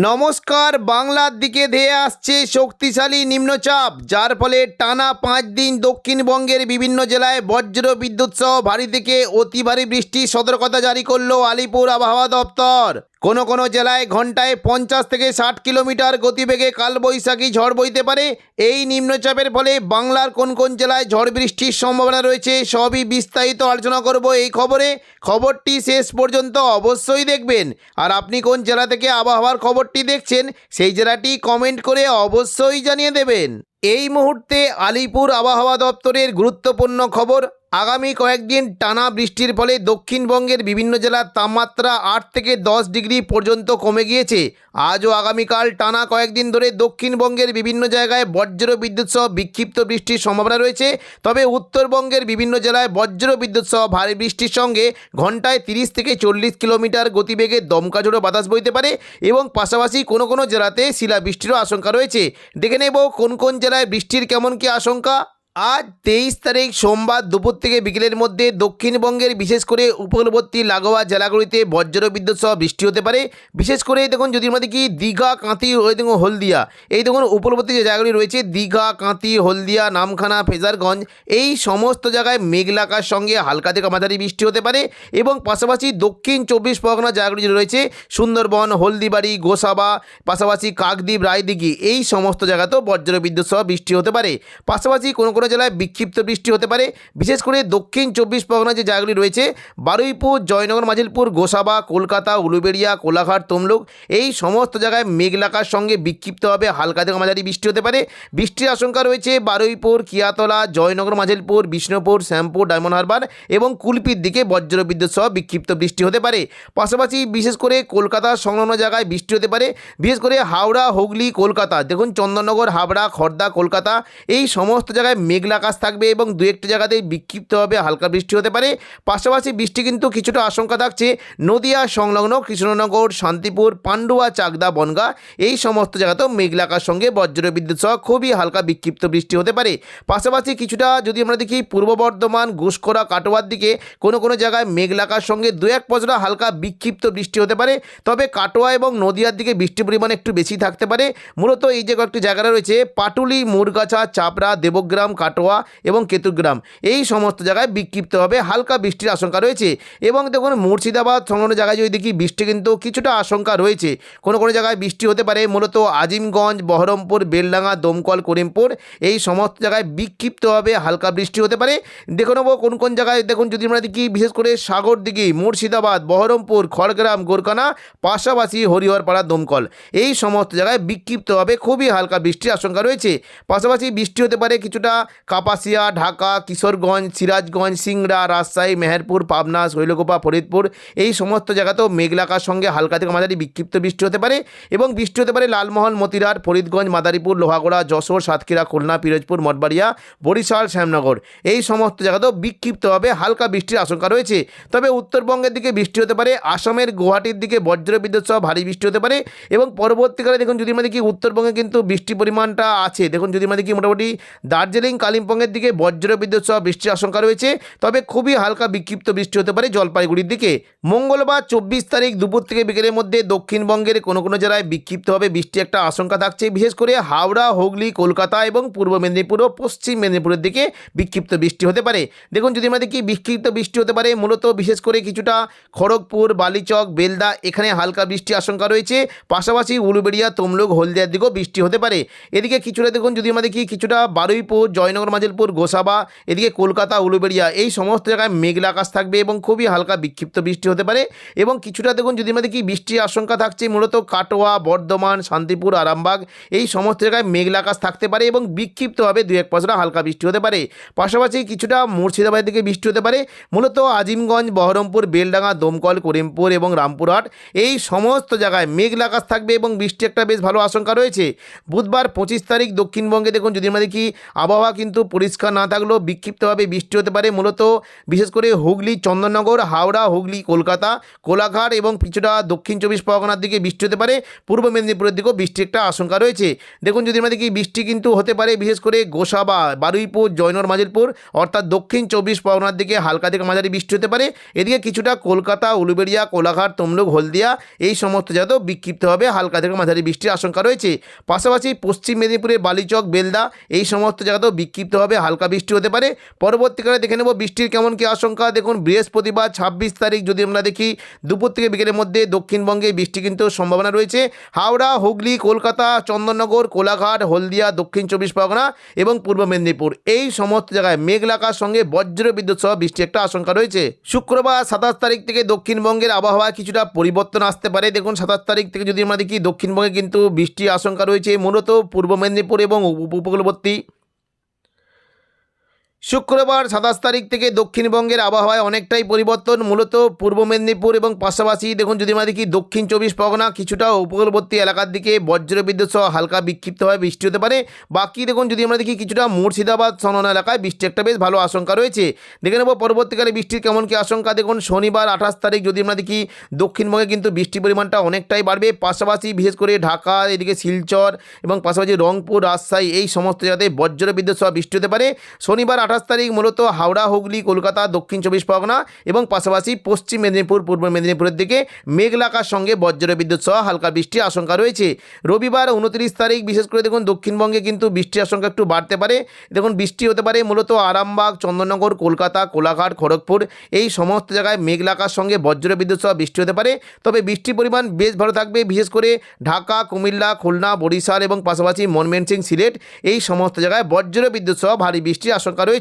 নমস্কার। বাংলার দিকে ধেয়ে আসছে শক্তিশালী নিম্নচাপ, যার ফলে টানা 5 দিন দক্ষিণবঙ্গের বিভিন্ন জেলায় বজ্র বিদ্যুৎ সহ ভারী থেকে অতি ভারী বৃষ্টির সতর্কতা জারি করলো আলিপুর আবহাওয়া দপ্তর। কোনো কোনো জেলায় ঘন্টায় 50 থেকে 60 কিলোমিটার গতিবেগে কালবৈশাখী ঝড় বইতে পারে। এই নিম্নচাপের ফলে বাংলার কোন কোন জেলায় ঝড় বৃষ্টির সম্ভাবনা রয়েছে সবই বিস্তারিত আলোচনা করব এই খবরে। খবরটি শেষ পর্যন্ত অবশ্যই দেখবেন। আর আপনি কোন জেলা থেকে আবহাওয়ার খবরটি দেখছেন সেই জেলাটি কমেন্ট করে অবশ্যই জানিয়ে দেবেন। এই মুহূর্তে আলিপুর আবহাওয়া দপ্তরের গুরুত্বপূর্ণ খবর। আগামী কয়েকদিন টানা বৃষ্টির ফলে দক্ষিণবঙ্গের বিভিন্ন জেলার তাপমাত্রা 8 থেকে 10 ডিগ্রি পর্যন্ত কমে গিয়েছে। আজ ও আগামীকাল টানা কয়েকদিন ধরে দক্ষিণবঙ্গের বিভিন্ন জায়গায় বজ্র বিদ্যুৎ সহ বিক্ষিপ্ত বৃষ্টির সম্ভাবনা রয়েছে। তবে উত্তরবঙ্গের বিভিন্ন জেলায় বজ্র বিদ্যুৎ সহ ভারী বৃষ্টির সঙ্গে ঘন্টায় 30 থেকে 40 কিলোমিটার গতিবেগে দমকা ঝোড়ো বাতাস বইতে পারে এবং পাশাপাশি কোনো কোনো জেলাতে শিলাবৃষ্টিরও আশঙ্কা রয়েছে। দেখে নেব কোন কোন জেলায় বৃষ্টির কেমন কী আশঙ্কা। আজ 23 তারিখ সোমবার দুপুর থেকে বিকেলের মধ্যে দক্ষিণবঙ্গের বিশেষ করে উপকূলবর্তী লাগোয়া জেলাগুলিতে বজ্র বিদ্যুৎ সহ বৃষ্টি হতে পারে। বিশেষ করে দেখুন যদি আমরা দেখি দীঘা, কাঁথি, ওই দেখুন হলদিয়া, এই দেখুন উপকূলবর্তী যে জায়গাগুলি রয়েছে দীঘা, কাঁথি, হলদিয়া, নামখানা, ফেজারগঞ্জ, এই সমস্ত জায়গায় মেঘলা আকাশের সঙ্গে হালকা থেকে মাঝারি বৃষ্টি হতে পারে। এবং পাশাপাশি দক্ষিণ 24 পরগনা জায়গাগুলি রয়েছে সুন্দরবন, হলদিবাড়ি, গোসাবা, পাশাপাশি কাকদ্বীপ, রায়দিঘি, এই সমস্ত জায়গাতেও বজ্র বিদ্যুৎ সহ বৃষ্টি হতে পারে। পাশাপাশি কোনো কোনো জেলায় বিক্ষিপ্ত বৃষ্টি হতে পারে। বিশেষ করে দক্ষিণ 24 পরগনা যে জায়গাগুলি রয়েছে বারুইপুর, জয়নগর, মাজিলপুর, গোসাবা, কলকাতা, উলুবেড়িয়া, কোলাঘাট, তমলুক, এই সমস্ত জায়গায় মেঘলা আকাশের সঙ্গে বিক্ষিপ্তভাবে হালকা থেকে মাঝারি বৃষ্টি হতে পারে। বৃষ্টির আশঙ্কা রয়েছে বারুইপুর, কিয়াতলা, জয়নগর, মাজিলপুর, বিষ্ণুপুর, শ্যামপুর, ডায়মন্ড হারবার এবং কুলপির দিকে বজ্র বিদ্যুৎ সহ বিক্ষিপ্ত বৃষ্টি হতে পারে। পাশাপাশি বিশেষ করে কলকাতার সংলগ্ন জায়গায় বৃষ্টি হতে পারে। বিশেষ করে হাওড়া, হুগলি, কলকাতা, দেখুন চন্দননগর, হাবড়া, খড়দা, কলকাতা, এই সমস্ত জায়গায় মেঘলা আকাশ থাকবে এবং দু একটি জায়গাতে বিক্ষিপ্তভাবে হালকা বৃষ্টি হতে পারে। পাশাপাশি বৃষ্টি কিন্তু কিছুটা আশঙ্কা থাকছে নদিয়া সংলগ্ন কৃষ্ণনগর, শান্তিপুর, পান্ডুয়া, চাকদা, বনগাঁ, এই সমস্ত জায়গাতেও মেঘলা আকাশের সঙ্গে বজ্র বিদ্যুৎ সহ খুবই হালকা বিক্ষিপ্ত বৃষ্টি হতে পারে। পাশাপাশি কিছুটা যদি আমরা দেখি পূর্ব বর্ধমান, ঘুষকরা, কাটোয়ার দিকে কোনো কোনো জায়গায় মেঘলা আকাশের সঙ্গে 2-1 পশলা হালকা বিক্ষিপ্ত বৃষ্টি হতে পারে। তবে কাটোয়া এবং নদিয়ার দিকে বৃষ্টির পরিমাণ একটু বেশি থাকতে পারে। মূলত এই যে কয়েকটি জায়গা রয়েছে পাটুলি, মুরগাছা, চাপড়া, দেবগ্রাম, কাটোয়া এবং কেতুগ্রাম, এই সমস্ত জায়গায় বিক্ষিপ্তভাবে হালকা বৃষ্টির আশঙ্কা রয়েছে। এবং দেখুন মুর্শিদাবাদ সংলগ্ন জায়গায় যদি দেখি বৃষ্টি কিন্তু কিছুটা আশঙ্কা রয়েছে। কোনো কোনো জায়গায় বৃষ্টি হতে পারে। মূলত আজিমগঞ্জ, বহরমপুর, বেলডাঙ্গা, দমকল, করিমপুর, এই সমস্ত জায়গায় বিক্ষিপ্তভাবে হালকা বৃষ্টি হতে পারে। দেখে নেব কোন কোন জায়গায়। দেখুন যদি আমরা দেখি বিশেষ করে সাগরদিঘি, মুর্শিদাবাদ, বহরমপুর, খড়গ্রাম, গোরকানা, পাশাপাশি হরিহরপাড়া, দমকল, এই সমস্ত জায়গায় বিক্ষিপ্তভাবে খুবই হালকা বৃষ্টির আশঙ্কা রয়েছে। পাশাপাশি বৃষ্টি হতে পারে কিছুটা কাপাসিয়া, ঢাকা, কিশোরগঞ্জ, সিরাজগঞ্জ, সিংড়া, রাজশাহী, মেহেরপুর, পাবনা, শৈলকুপা, ফরিদপুর, এই সমস্ত জায়গাতেও মেঘলা আকাশের সঙ্গে হালকা থেকে মাঝারি বিক্ষিপ্ত বৃষ্টি হতে পারে। এবং বৃষ্টি হতে পারে লালমোহন, মতিরাট, ফরিদগঞ্জ, মাদারীপুর, লোহাগড়া, যশোর, সাতক্ষীরা, খুলনা, পিরোজপুর, মঠবাড়িয়া, বরিশাল, শ্যামনগর, এই সমস্ত জায়গাতেও বিক্ষিপ্তভাবে হালকা বৃষ্টির আশঙ্কা রয়েছে। তবে উত্তরবঙ্গের দিকে বৃষ্টি হতে পারে। আসামের গুয়াহাটির দিকে বজ্র বিদ্যুৎ সহ ভারী বৃষ্টি হতে পারে। এবং পরবর্তীকালে দেখুন যদি আমরা দেখি উত্তরবঙ্গে কিন্তু বৃষ্টির পরিমাণটা আছে। দেখুন যদি আমরা দেখি মোটামুটি দার্জিলিং, কালিম্পংয়ের দিকে বজ্র বিদ্যুৎ সহ বৃষ্টির আশঙ্কা রয়েছে। তবে খুবই হালকা বিক্ষিপ্ত বৃষ্টি হতে পারে জলপাইগুড়ির দিকে। মঙ্গলবার 24 তারিখ দুপুর থেকে বিকেলের মধ্যে দক্ষিণবঙ্গের কোনো কোনো জেলায় বিক্ষিপ্তভাবে বৃষ্টি একটা আশঙ্কা থাকছে। বিশেষ করে হাওড়া, হুগলি, কলকাতা এবং পূর্ব মেদিনীপুর ও পশ্চিম মেদিনীপুরের দিকে বিক্ষিপ্ত বৃষ্টি হতে পারে। দেখুন যদি আমরা দেখি বিক্ষিপ্ত বৃষ্টি হতে পারে মূলত বিশেষ করে কিছুটা খড়গপুর, বালিচক, বেলদা, এখানে হালকা বৃষ্টির আশঙ্কা রয়েছে। পাশাপাশি উলুবেড়িয়া, তমলুক, হলদিয়ার দিকেও বৃষ্টি হতে পারে। এদিকে কিছুটা দেখুন যদি আমরা দেখি কিছুটা বারুইপুর, জয়নগর, মাজিলপুর, গোসাবা, এদিকে কলকাতা, উলুবেড়িয়া, এই সমস্ত জায়গায় মেঘলা আকাশ থাকবে এবং খুবই হালকা বিক্ষিপ্ত বৃষ্টি হতে পারে। এবং কিছুটা দেখুন যদি আমরা দেখি বৃষ্টির আশঙ্কা থাকছে মূলত কাটোয়া, বর্ধমান, শান্তিপুর, আরামবাগ, এই সমস্ত জায়গায় মেঘলা আকাশ থাকতে পারে এবং বিক্ষিপ্তভাবে 2-1 পশলা হালকা বৃষ্টি হতে পারে। পাশাপাশি কিছুটা মুর্শিদাবাদের দিকে বৃষ্টি হতে পারে। মূলত আজিমগঞ্জ, বহরমপুর, বেলডাঙ্গা, দমকল, করিমপুর এবং রামপুরহাট, এই সমস্ত জায়গায় মেঘলা আকাশ থাকবে এবং বৃষ্টি একটা বেশ ভালো আশঙ্কা রয়েছে। বুধবার 25 তারিখ দক্ষিণবঙ্গে দেখুন যদি আমরা দেখি আবহাওয়া আবহাওয়া কিন্তু পরিষ্কার না থাকলেও বিক্ষিপ্তভাবে বৃষ্টি হতে পারে। মূলত বিশেষ করে হুগলি, চন্দননগর, হাওড়া, হুগলি, কলকাতা, কোলাঘাট এবং কিছুটা দক্ষিণ 24 পরগনার দিকে বৃষ্টি হতে পারে। পূর্ব মেদিনীপুরের দিকেও বৃষ্টির একটা আশঙ্কা রয়েছে। দেখুন যদি আমরা দেখি বৃষ্টি কিন্তু হতে পারে বিশেষ করে গোসাবা, বারুইপুর, জয়নগর, মাজিলপুর অর্থাৎ দক্ষিণ 24 পরগনার দিকে হালকা থেকে মাঝারি বৃষ্টি হতে পারে। এদিকে কিছুটা কলকাতা, উলুবেড়িয়া, কোলাঘাট, তমলুক, হলদিয়া এই সমস্ত জায়গাতেও বিক্ষিপ্তভাবে হালকা থেকে মাঝারি বৃষ্টির আশঙ্কা রয়েছে। পাশাপাশি পশ্চিম মেদিনীপুরের বালিচক, বেলদা এই সমস্ত জায়গাতেও বিক্ষিপ্তভাবে হালকা বৃষ্টি হতে পারে। পরবর্তীকালে দেখে নেব বৃষ্টির কেমন কী আশঙ্কা। দেখুন বৃহস্পতিবার 26 তারিখ যদি আমরা দেখি দুপুর থেকে বিকেলের মধ্যে দক্ষিণবঙ্গে বৃষ্টি কিন্তু সম্ভাবনা রয়েছে। হাওড়া, হুগলি, কলকাতা, চন্দননগর, কোলাঘাট, হলদিয়া, দক্ষিণ 24 পরগনা এবং পূর্ব মেদিনীপুর এই সমস্ত জায়গায় মেঘলাকার সঙ্গে বজ্র বিদ্যুৎ সহ বৃষ্টির একটা আশঙ্কা রয়েছে। শুক্রবার 27 তারিখ থেকে দক্ষিণবঙ্গের আবহাওয়ায় কিছুটা পরিবর্তন আসতে পারে। দেখুন 27 তারিখ থেকে যদি আমরা দেখি দক্ষিণবঙ্গে কিন্তু বৃষ্টির আশঙ্কা রয়েছে মূলত পূর্ব মেদিনীপুর এবং উপকূলবর্তী। শুক্রবার 27 তারিখ থেকে দক্ষিণবঙ্গের আবহাওয়ায় অনেকটাই পরিবর্তন মূলত পূর্ব মেদিনীপুর এবং পাশাপাশি দেখুন যদি আমরা দেখি দক্ষিণ 24 পরগনা কিছুটা উপকূলবর্তী এলাকার দিকে বজ্রবিদ্যুৎ সহ হালকা বিক্ষিপ্তভাবে বৃষ্টি হতে পারে। বাকি দেখুন যদি আমরা দেখি কিছুটা মুর্শিদাবাদ সংলগ্ন এলাকায় বৃষ্টি একটা বেশ ভালো আশঙ্কা রয়েছে। দেখে নেব পরবর্তীকালে বৃষ্টির কেমন কী আশঙ্কা। দেখুন শনিবার 28 তারিখ যদি আমরা দেখি দক্ষিণবঙ্গে কিন্তু বৃষ্টির পরিমাণটা অনেকটাই বাড়বে। পাশাপাশি বিশেষ করে ঢাকা, এদিকে শিলচর এবং পাশাপাশি রংপুর, রাজশাহী এই সমস্ত জায়গাতে বজ্রবিদ্যুৎ সহ বৃষ্টি হতে পারে। শনিবার 28 তারিখ মূলত হাওড়া, হুগলি, কলকাতা, দক্ষিণ 24 পরগনা এবং পাশাপাশি পশ্চিম মেদিনীপুর, পূর্ব মেদিনীপুরের দিকে মেঘলাকার সঙ্গে বজ্রবিদ্যুৎ সহ হালকা বৃষ্টির আশঙ্কা রয়েছে। রবিবার 29 তারিখ বিশেষ করে দেখুন দক্ষিণবঙ্গে কিন্তু বৃষ্টির আশঙ্কা একটু বাড়তে পারে। দেখুন বৃষ্টি হতে পারে মূলত আরামবাগ, চন্দননগর, কলকাতা, কোলাঘাট, খড়গপুর এই সমস্ত জায়গায় মেঘলাকার সঙ্গে বজ্রবিদ্যুৎ সহ বৃষ্টি হতে পারে। তবে বৃষ্টির পরিমাণ বেশ ভালো থাকবে বিশেষ করে ঢাকা, কুমিল্লা, খুলনা, বরিশাল এবং পাশাপাশি ময়মনসিংহ, সিলেট এই সমস্ত জায়গায় বজ্রবিদ্যুৎ সহ ভারী বৃষ্টির আশঙ্কা রয়েছে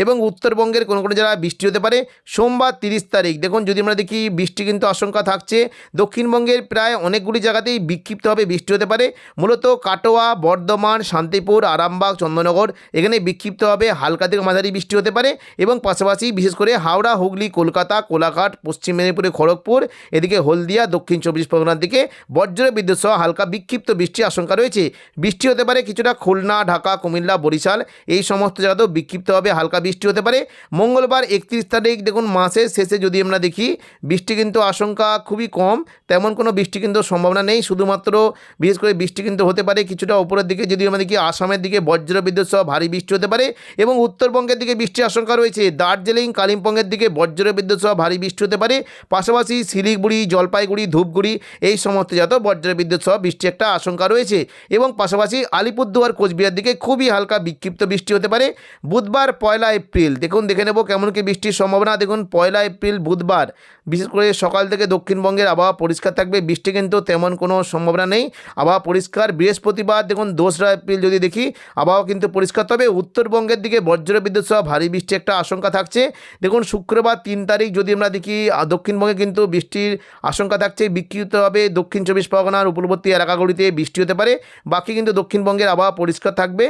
এবং উত্তরবঙ্গের কোনো কোনো জায়গায় বৃষ্টি হতে পারে। সোমবার 30 তারিখ দেখুন যদি আমরা দেখি বৃষ্টি কিন্তু আশঙ্কা থাকছে দক্ষিণবঙ্গের প্রায় অনেকগুলি জায়গাতেই বিক্ষিপ্তভাবে বৃষ্টি হতে পারে। মূলত কাটোয়া, বর্ধমান, শান্তিপুর, আরামবাগ, চন্দননগর এখানে বিক্ষিপ্তভাবে হালকা থেকে মাঝারি বৃষ্টি হতে পারে এবং পাশাপাশি বিশেষ করে হাওড়া, হুগলি, কলকাতা, কোলাঘাট, পশ্চিম মেদিনীপুরে খড়গপুর, এদিকে হলদিয়া, দক্ষিণ 24 পরগনার দিকে বজ্রবিদ্যুৎ সহ হালকা বিক্ষিপ্ত বৃষ্টির আশঙ্কা রয়েছে। বৃষ্টি হতে পারে কিছুটা খুলনা, ঢাকা, কুমিল্লা, বরিশাল এই সমস্ত জায়গাতেও বিক্ষিপ্তভাবে হালকা বৃষ্টি হতে পারে। মঙ্গলবার 31 তারিখ দেখুন মাসের শেষে যদি আমরা দেখি বৃষ্টি কিন্তু আশঙ্কা খুবই কম, তেমন কোনো বৃষ্টি কিন্তু সম্ভাবনা নেই। শুধুমাত্র বিশেষ করে বৃষ্টি কিন্তু হতে পারে কিছুটা উপরের দিকে যদি আমরা দেখি আসামের দিকে বজ্রবিদ্যুৎ সহ ভারী বৃষ্টি হতে পারে এবং উত্তরবঙ্গের দিকে বৃষ্টির আশঙ্কা রয়েছে। দার্জিলিং, কালিম্পংয়ের দিকে বজ্রবিদ্যুৎ সহ ভারী বৃষ্টি হতে পারে। পাশাপাশি শিলিগুড়ি, জলপাইগুড়ি, ধূপগুড়ি এই সমস্ত জায়গায় বজ্রবিদ্যুৎ সহ বৃষ্টি একটা আশঙ্কা রয়েছে এবং পাশাপাশি আলিপুরদুয়ার, কোচবিহার দিকে খুবই হালকা বিক্ষিপ্ত বৃষ্টি হতে পারে। বুধবার 1 এপ্রিল দেখুন দেখে নেব কেমন কি বৃষ্টির সম্ভাবনা। দেখুন 1 এপ্রিল বুধবার বিশেষ করে সকাল থেকে দক্ষিণবঙ্গের আবহাওয়া পরিষ্কার থাকবে, বৃষ্টি কিন্তু তেমন কোনো সম্ভাবনা নেই, আবহাওয়া পরিষ্কার। বৃহস্পতিবার দেখুন 2 এপ্রিল যদি দেখি আবহাওয়া কিন্তু পরিষ্কার, তবে উত্তরবঙ্গের দিকে বজ্রবিদ্যুৎ সহ ভারী বৃষ্টি একটা আশঙ্কা থাকছে। দেখুন শুক্রবার 3 তারিখ যদি আমরা দেখি দক্ষিণবঙ্গে কিন্তু বৃষ্টির আশঙ্কা থাকছে, বিক্ষিপ্তভাবে দক্ষিণ 24 পরগনার উপকূলবর্তী এলাকাগুলিতে বৃষ্টি হতে পারে। বাকি কিন্তু দক্ষিণবঙ্গের আবহাওয়া পরিষ্কার থাকবে।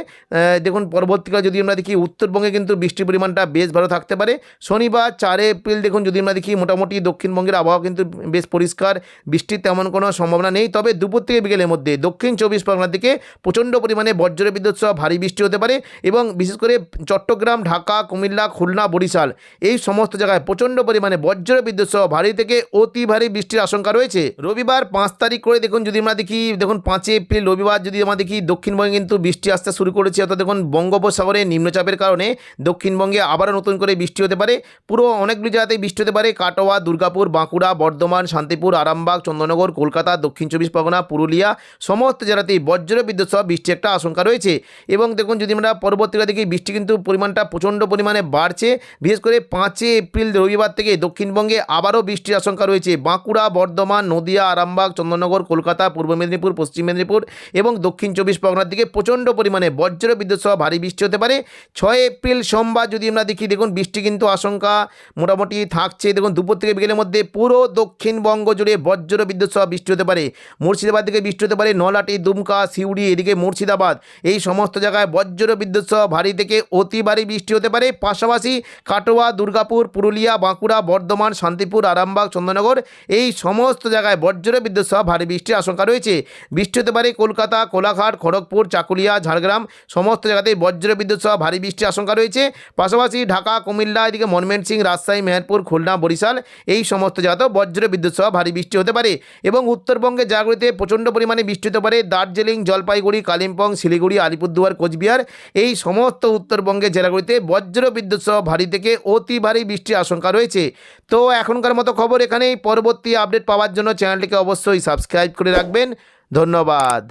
দেখুন পরবর্তীকালে যদি আমরা দেখি উত্তরবঙ্গে কিন্তু বৃষ্টির পরিমাণটা বেশ ভালো থাকতে পারে। শনিবার 4 এপ্রিল দেখুন যদি আমরা দেখি মোটামুটি দক্ষিণবঙ্গের আবহাওয়া কিন্তু বেশ পরিষ্কার, বৃষ্টির তেমন কোনো সম্ভাবনা নেই। তবে দুপুর থেকে বিকেলের মধ্যে দক্ষিণ 24 পরগনার দিকে প্রচণ্ড পরিমাণে বজ্রবিদ্যুৎ সহ ভারী বৃষ্টি হতে পারে এবং বিশেষ করে চট্টগ্রাম, ঢাকা, কুমিল্লা, খুলনা, বরিশাল এই সমস্ত জায়গায় প্রচণ্ড পরিমাণে বজ্রবিদ্যুৎ সহ ভারী থেকে অতি ভারী বৃষ্টির আশঙ্কা রয়েছে। রবিবার 5 তারিখ করে দেখুন যদি আমরা দেখি দেখুন 5 এপ্রিল রবিবার যদি আমরা দেখি দক্ষিণবঙ্গে কিন্তু বৃষ্টি আসতে শুরু করেছে, অর্থাৎ দেখুন বঙ্গোপসাগরে নিম্নচাপের কারণে দক্ষিণবঙ্গে আবারও নতুন করে বৃষ্টি হতে পারে। পুরো অনেকগুলি জায়গাতেই বৃষ্টি হতে পারে, কাটোয়া, দুর্গাপুর, বাঁকুড়া, বর্ধমান, শান্তিপুর, আরামবাগ, চন্দননগর, কলকাতা, দক্ষিণ 24 পরগনা, পুরুলিয়া সমস্ত জায়গাতেই বজ্রবিদ্যুৎ সহ বৃষ্টি একটা আশঙ্কা রয়েছে। এবং দেখুন যদি আমরা পরবর্তীকালে দেখি বৃষ্টি কিন্তু পরিমাণটা প্রচণ্ড পরিমাণে বাড়ছে, বিশেষ করে 5 এপ্রিল রবিবার থেকে দক্ষিণবঙ্গে আবারও বৃষ্টির আশঙ্কা রয়েছে। বাঁকুড়া, বর্ধমান, নদিয়া, আরামবাগ, চন্দননগর, কলকাতা, পূর্ব মেদিনীপুর, পশ্চিম মেদিনীপুর এবং দক্ষিণ 24 পরগনার দিকে প্রচণ্ড পরিমাণে বজ্রবিদ্যুৎ সহ ভারী বৃষ্টি হতে পারে। 6 এপ্রিল সোমবার যদি আমরা দেখি, দেখুন বৃষ্টি কিন্তু আশঙ্কা মোটামুটি থাকছে। দেখুন দুপুর থেকে বিকেলের মধ্যে পুরো দক্ষিণবঙ্গ জুড়ে বজ্র বিদ্যুৎ সহ বৃষ্টি হতে পারে। মুর্শিদাবাদ থেকে বৃষ্টি হতে পারে, নলহাটি, দুমকা, সিউড়ি, এদিকে মুর্শিদাবাদ, এই সমস্ত জায়গায় বজ্র বিদ্যুৎ সহ ভারী থেকে অতি ভারী বৃষ্টি হতে পারে। পাশাপাশি কাটোয়া, দুর্গাপুর, পুরুলিয়া, বাঁকুড়া, বর্ধমান, শান্তিপুর, আরামবাগ, চন্দননগর, এই সমস্ত জায়গায় বজ্র বিদ্যুৎ সহ ভারী বৃষ্টির আশঙ্কা রয়েছে। বৃষ্টি হতে পারে কলকাতা, কোলাঘাট, খড়গপুর, চাকুলিয়া, ঝাড়গ্রাম, সমস্ত জায়গাতেই বজ্র বিদ্যুৎ সহ ভারী বৃষ্টির আশঙ্কা রয়েছে। পাশাপাশি ঢাকা, কুমিল্লা, এদিকে ময়মনসিংহ, রাজশাহী, মেহেরপুর, খুলনা, বরিশাল, এই সমস্ত জায়গাতেও বজ্র বিদ্যুৎ সহ ভারী বৃষ্টি হতে পারে। এবং উত্তরবঙ্গের জায়গাগুলিতে প্রচণ্ড পরিমাণে বৃষ্টি হতে পারে। দার্জিলিং, জলপাইগুড়ি, কালিম্পং, শিলিগুড়ি, আলিপুরদুয়ার, কোচবিহার, এই সমস্ত উত্তরবঙ্গের জেলাগুলিতে বজ্র বিদ্যুৎ সহ ভারী থেকে অতি ভারী বৃষ্টির আশঙ্কা রয়েছে। তো এখনকার মতো খবর এখানেই। পরবর্তী আপডেট পাওয়ার জন্য চ্যানেলটিকে অবশ্যই সাবস্ক্রাইব করে রাখবেন। ধন্যবাদ।